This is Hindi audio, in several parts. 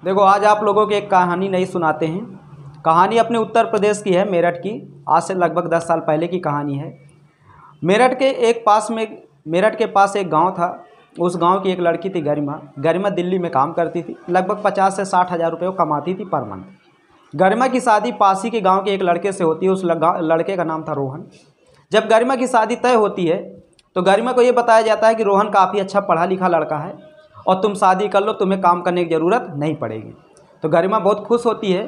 देखो, आज आप लोगों को एक कहानी नहीं सुनाते हैं। कहानी अपने उत्तर प्रदेश की है, मेरठ की। आज से लगभग 10 साल पहले की कहानी है। मेरठ के पास एक गांव था। उस गांव की एक लड़की थी, गरिमा। गरिमा दिल्ली में काम करती थी। लगभग 50 से 60 हज़ार रुपये वो कमाती थी पर मंथ। गरिमा की शादी पास ही के गाँव के एक लड़के से होती है। उस लड़के का नाम था रोहन। जब गरिमा की शादी तय होती है तो गरिमा को ये बताया जाता है कि रोहन काफ़ी अच्छा पढ़ा लिखा लड़का है और तुम शादी कर लो, तुम्हें काम करने की ज़रूरत नहीं पड़ेगी। तो गरिमा बहुत खुश होती है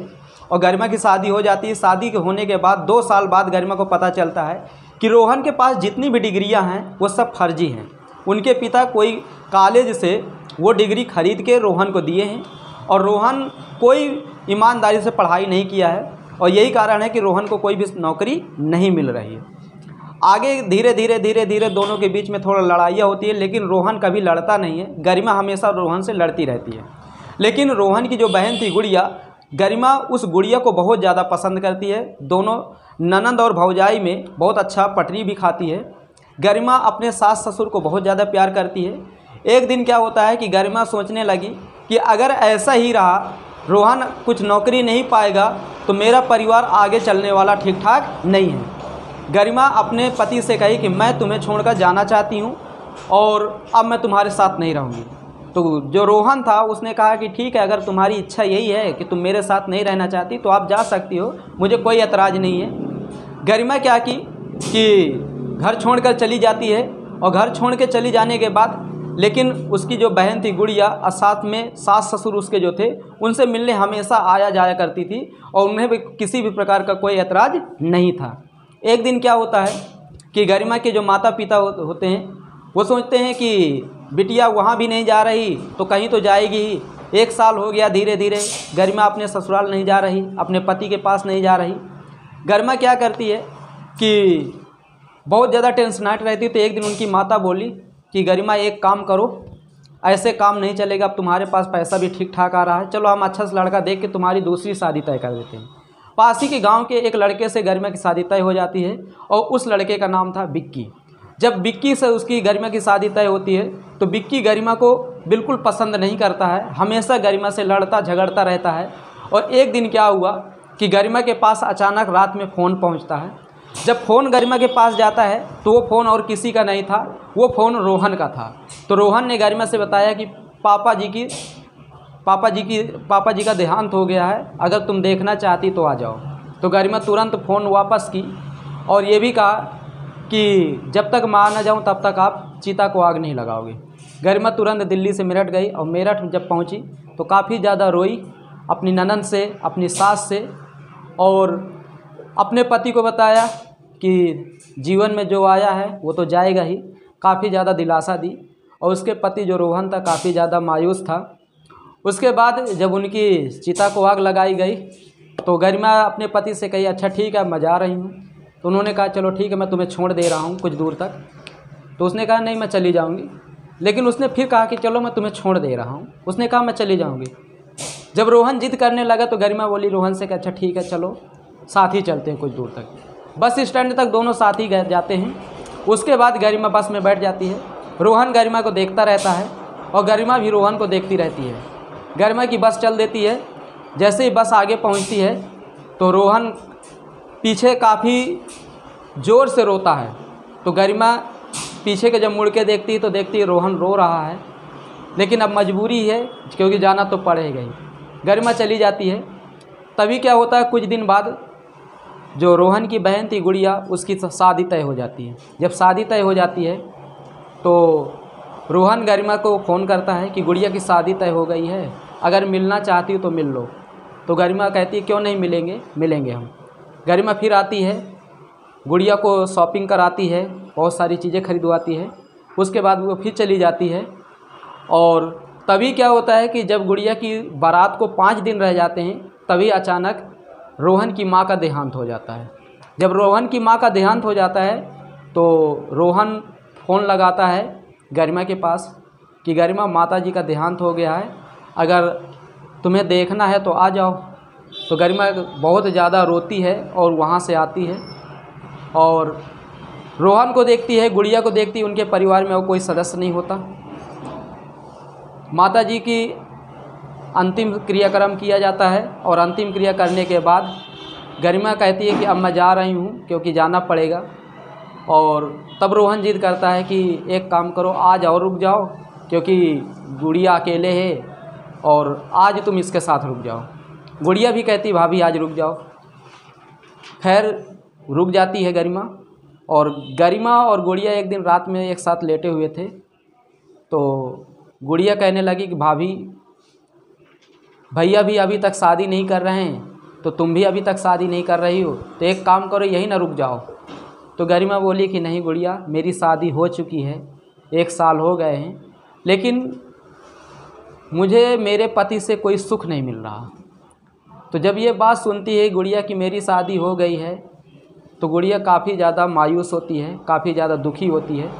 और गरिमा की शादी हो जाती है। शादी के होने के बाद 2 साल बाद गरिमा को पता चलता है कि रोहन के पास जितनी भी डिग्रियां हैं वो सब फर्जी हैं। उनके पिता कोई कॉलेज से वो डिग्री खरीद के रोहन को दिए हैं और रोहन कोई ईमानदारी से पढ़ाई नहीं किया है और यही कारण है कि रोहन को कोई भी नौकरी नहीं मिल रही है। आगे धीरे धीरे दोनों के बीच में थोड़ा लड़ाइयाँ होती है, लेकिन रोहन कभी लड़ता नहीं है। गरिमा हमेशा रोहन से लड़ती रहती है। लेकिन रोहन की जो बहन थी गुड़िया, गरिमा उस गुड़िया को बहुत ज़्यादा पसंद करती है। दोनों ननंद और भौजाई में बहुत अच्छा पटरी भी खाती है। गरिमा अपने सास ससुर को बहुत ज़्यादा प्यार करती है। एक दिन क्या होता है कि गरिमा सोचने लगी कि अगर ऐसा ही रहा, रोहन कुछ नौकरी नहीं पाएगा तो मेरा परिवार आगे चलने वाला ठीक ठाक नहीं है। गरिमा अपने पति से कही कि मैं तुम्हें छोड़कर जाना चाहती हूँ और अब मैं तुम्हारे साथ नहीं रहूँगी। तो जो रोहन था उसने कहा कि ठीक है, अगर तुम्हारी इच्छा यही है कि तुम मेरे साथ नहीं रहना चाहती तो आप जा सकती हो, मुझे कोई ऐतराज़ नहीं है। गरिमा क्या की कि घर छोड़कर चली जाती है और घर छोड़ के चली जाने के बाद लेकिन उसकी जो बहन थी गुड़िया और साथ में सास ससुर उसके जो थे उनसे मिलने हमेशा आया जाया करती थी और उन्हें भी किसी भी प्रकार का कोई ऐतराज़ नहीं था। एक दिन क्या होता है कि गरिमा के जो माता पिता होते हैं वो सोचते हैं कि बिटिया वहाँ भी नहीं जा रही तो कहीं तो जाएगी ही। 1 साल हो गया, धीरे धीरे गरिमा अपने ससुराल नहीं जा रही, अपने पति के पास नहीं जा रही। गरिमा क्या करती है कि बहुत ज़्यादा टेंशनाइट रहती है। तो एक दिन उनकी माता बोली कि गरिमा एक काम करो, ऐसे काम नहीं चलेगा, अब तुम्हारे पास पैसा भी ठीक ठाक आ रहा है, चलो हम अच्छा सा लड़का देख के तुम्हारी दूसरी शादी तय कर देते हैं। पास ही के गांव के एक लड़के से गरिमा की शादी तय हो जाती है और उस लड़के का नाम था बिक्की। जब बिक्की से उसकी गरिमा की शादी तय होती है तो बिक्की गरिमा को बिल्कुल पसंद नहीं करता है, हमेशा गरिमा से लड़ता झगड़ता रहता है। और एक दिन क्या हुआ कि गरिमा के पास अचानक रात में फ़ोन पहुंचता है। जब फ़ोन गरिमा के पास जाता है तो वो फ़ोन और किसी का नहीं था, वो फ़ोन रोहन का था। तो रोहन ने गरिमा से बताया कि पापा जी का देहांत हो गया है, अगर तुम देखना चाहती तो आ जाओ। तो गरिमा तुरंत फ़ोन वापस की और ये भी कहा कि जब तक मैं आ न जाऊँ तब तक आप चिता को आग नहीं लगाओगे। गरिमा तुरंत दिल्ली से मेरठ गई और मेरठ जब पहुँची तो काफ़ी ज़्यादा रोई अपनी ननंद से, अपनी सास से, और अपने पति को बताया कि जीवन में जो आया है वो तो जाएगा ही। काफ़ी ज़्यादा दिलासा दी और उसके पति जो रोहन था काफ़ी ज़्यादा मायूस था। उसके बाद जब उनकी चिता को आग लगाई गई तो गरिमा अपने पति से कही अच्छा ठीक है मैं जा रही हूँ। तो उन्होंने कहा चलो ठीक है, मैं तुम्हें छोड़ दे रहा हूँ कुछ दूर तक। तो उसने कहा नहीं मैं चली जाऊँगी। लेकिन उसने फिर कहा कि चलो मैं तुम्हें छोड़ दे रहा हूँ। उसने कहा मैं चली जाऊँगी। जब रोहन जिद करने लगा तो गरिमा बोली रोहन से कि अच्छा ठीक है चलो साथ ही चलते हैं कुछ दूर तक। बस स्टैंड तक दोनों साथ ही जाते हैं। उसके बाद गरिमा बस में बैठ जाती है। रोहन गरिमा को देखता रहता है और गरिमा भी रोहन को देखती रहती है। गरिमा की बस चल देती है। जैसे ही बस आगे पहुंचती है तो रोहन पीछे काफ़ी ज़ोर से रोता है। तो गरिमा पीछे के जब मुड़ के देखती है तो देखती है रोहन रो रहा है, लेकिन अब मजबूरी है क्योंकि जाना तो पड़ेगा ही। गरिमा चली जाती है। तभी क्या होता है, कुछ दिन बाद जो रोहन की बहन थी गुड़िया, उसकी शादी तय हो जाती है। जब शादी तय हो जाती है तो रोहन गरिमा को फ़ोन करता है कि गुड़िया की शादी तय हो गई है, अगर मिलना चाहती हो तो मिल लो। तो गरिमा कहती है क्यों नहीं मिलेंगे हम। गरिमा फिर आती है, गुड़िया को शॉपिंग कराती है, बहुत सारी चीज़ें खरीदवाती है। उसके बाद वो फिर चली जाती है। और तभी क्या होता है कि जब गुड़िया की बारात को 5 दिन रह जाते हैं तभी अचानक रोहन की माँ का देहांत हो जाता है। जब रोहन की माँ का देहांत हो जाता है तो रोहन फ़ोन लगाता है गरिमा के पास कि गरिमा माताजी का देहांत हो गया है, अगर तुम्हें देखना है तो आ जाओ। तो गरिमा बहुत ज़्यादा रोती है और वहाँ से आती है और रोहन को देखती है, गुड़िया को देखती है। उनके परिवार में और कोई सदस्य नहीं होता। माताजी की अंतिम क्रियाक्रम किया जाता है और अंतिम क्रिया करने के बाद गरिमा कहती है कि अब मैं जा रही हूँ क्योंकि जाना पड़ेगा। और तब रोहन जिद करता है कि एक काम करो, आज और रुक जाओ क्योंकि गुड़िया अकेले है और आज तुम इसके साथ रुक जाओ। गुड़िया भी कहती भाभी आज रुक जाओ। खैर रुक जाती है गरिमा। और गरिमा और गुड़िया एक दिन रात में एक साथ लेटे हुए थे तो गुड़िया कहने लगी कि भाभी भैया भी अभी तक शादी नहीं कर रहे हैं तो तुम भी अभी तक शादी नहीं कर रही हो, तो एक काम करो यही ना रुक जाओ। तो गरिमा बोली कि नहीं गुड़िया, मेरी शादी हो चुकी है, 1 साल हो गए हैं, लेकिन मुझे मेरे पति से कोई सुख नहीं मिल रहा। तो जब ये बात सुनती है गुड़िया कि मेरी शादी हो गई है तो गुड़िया काफ़ी ज़्यादा मायूस होती है, काफ़ी ज़्यादा दुखी होती है।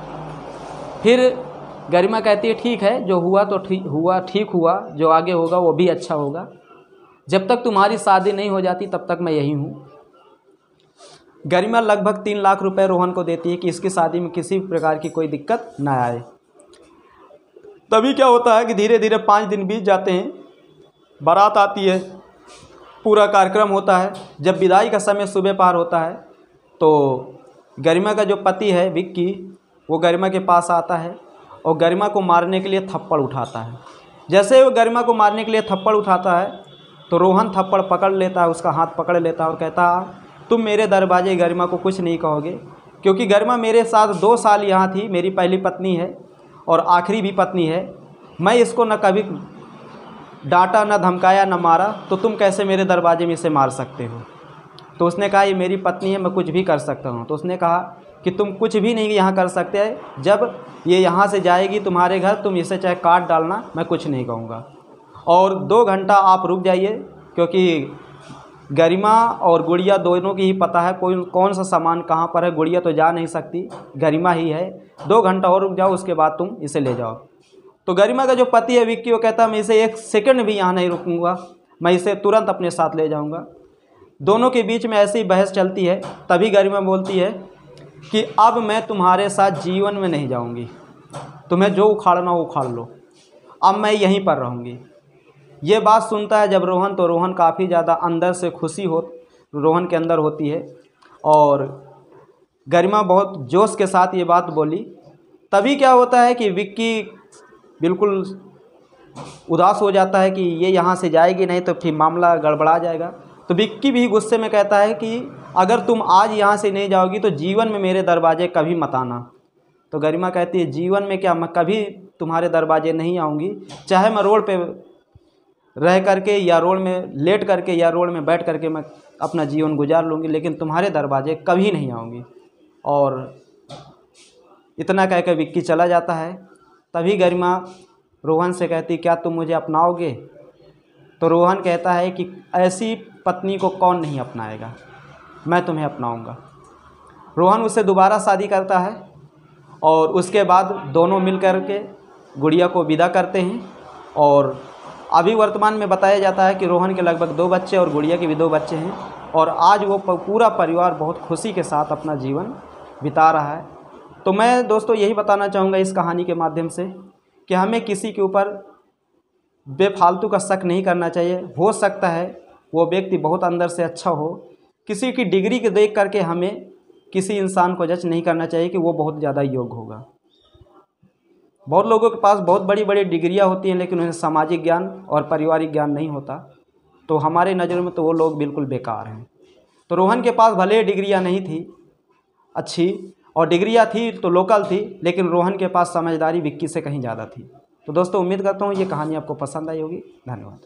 फिर गरिमा कहती है ठीक है, जो हुआ तो ठीक हुआ, जो आगे होगा वो भी अच्छा होगा। जब तक तुम्हारी शादी नहीं हो जाती तब तक मैं यही हूँ। गरिमा लगभग 3 लाख रुपए रोहन को देती है कि इसकी शादी में किसी प्रकार की कोई दिक्कत ना आए। तभी क्या होता है कि धीरे धीरे 5 दिन बीत जाते हैं, बारात आती है, पूरा कार्यक्रम होता है। जब विदाई का समय सुबह पार होता है तो गरिमा का जो पति है विक्की, वो गरिमा के पास आता है और गरिमा को मारने के लिए थप्पड़ उठाता है। जैसे वो गरिमा को मारने के लिए थप्पड़ उठाता है तो रोहन थप्पड़ पकड़ लेता है, उसका हाथ पकड़ लेता है और कहता है तुम मेरे दरवाजे गरिमा को कुछ नहीं कहोगे, क्योंकि गरिमा मेरे साथ 2 साल यहाँ थी, मेरी पहली पत्नी है और आखिरी भी पत्नी है। मैं इसको न कभी डांटा, न धमकाया, न मारा, तो तुम कैसे मेरे दरवाजे में इसे मार सकते हो। तो उसने कहा ये मेरी पत्नी है, मैं कुछ भी कर सकता हूँ। तो उसने कहा कि तुम कुछ भी नहीं यहाँ कर सकते, जब ये यहाँ से जाएगी तुम्हारे घर, तुम इसे चाहे काट डालना, मैं कुछ नहीं कहूँगा। और 2 घंटा आप रुक जाइए, क्योंकि गरिमा और गुड़िया दोनों की ही पता है कौन सा सामान कहाँ पर है। गुड़िया तो जा नहीं सकती, गरिमा ही है। 2 घंटा और रुक जाओ, उसके बाद तुम इसे ले जाओ। तो गरिमा का जो पति है विक्की, वो कहता है मैं इसे 1 सेकंड भी यहाँ नहीं रुकूँगा, मैं इसे तुरंत अपने साथ ले जाऊँगा। दोनों के बीच में ऐसी बहस चलती है। तभी गरिमा बोलती है कि अब मैं तुम्हारे साथ जीवन में नहीं जाऊँगी, तुम्हें जो उखाड़ना हो उखाड़ लो, अब मैं यहीं पर रहूँगी। ये बात सुनता है जब रोहन, तो रोहन काफ़ी ज़्यादा अंदर से खुशी रोहन के अंदर होती है और गरिमा बहुत जोश के साथ ये बात बोली। तभी क्या होता है कि विक्की बिल्कुल उदास हो जाता है कि ये यहाँ से जाएगी नहीं तो फिर मामला गड़बड़ा जाएगा। तो विक्की भी गुस्से में कहता है कि अगर तुम आज यहाँ से नहीं जाओगी तो जीवन में मेरे दरवाजे कभी मत आना। तो गरिमा कहती है जीवन में क्या, मैं कभी तुम्हारे दरवाजे नहीं आऊँगी, चाहे मैं रोड पे रह करके या रोड में लेट करके या रोड में बैठ करके मैं अपना जीवन गुजार लूँगी, लेकिन तुम्हारे दरवाजे कभी नहीं आऊँगी। और इतना कहकर विक्की चला जाता है। तभी गरिमा रोहन से कहती क्या तुम मुझे अपनाओगे। तो रोहन कहता है कि ऐसी पत्नी को कौन नहीं अपनाएगा, मैं तुम्हें अपनाऊंगा। रोहन उससे दोबारा शादी करता है और उसके बाद दोनों मिल कर के गुड़िया को विदा करते हैं। और अभी वर्तमान में बताया जाता है कि रोहन के लगभग 2 बच्चे और गुड़िया के भी 2 बच्चे हैं और आज वो पूरा परिवार बहुत खुशी के साथ अपना जीवन बिता रहा है। तो मैं दोस्तों यही बताना चाहूँगा इस कहानी के माध्यम से कि हमें किसी के ऊपर बेफालतू का शक नहीं करना चाहिए। हो सकता है वो व्यक्ति बहुत अंदर से अच्छा हो, किसी की डिग्री के देख करके हमें किसी इंसान को जज नहीं करना चाहिए कि वो बहुत ज़्यादा योग्य होगा। बहुत लोगों के पास बहुत बड़ी बड़ी डिग्रियां होती हैं लेकिन उन्हें सामाजिक ज्ञान और पारिवारिक ज्ञान नहीं होता, तो हमारे नज़र में तो वो लोग बिल्कुल बेकार हैं। तो रोहन के पास भले डिग्रियां नहीं थी अच्छी, और डिग्रियां थी तो लोकल थी, लेकिन रोहन के पास समझदारी विक्की से कहीं ज़्यादा थी। तो दोस्तों उम्मीद करता हूँ ये कहानी आपको पसंद आई होगी। धन्यवाद।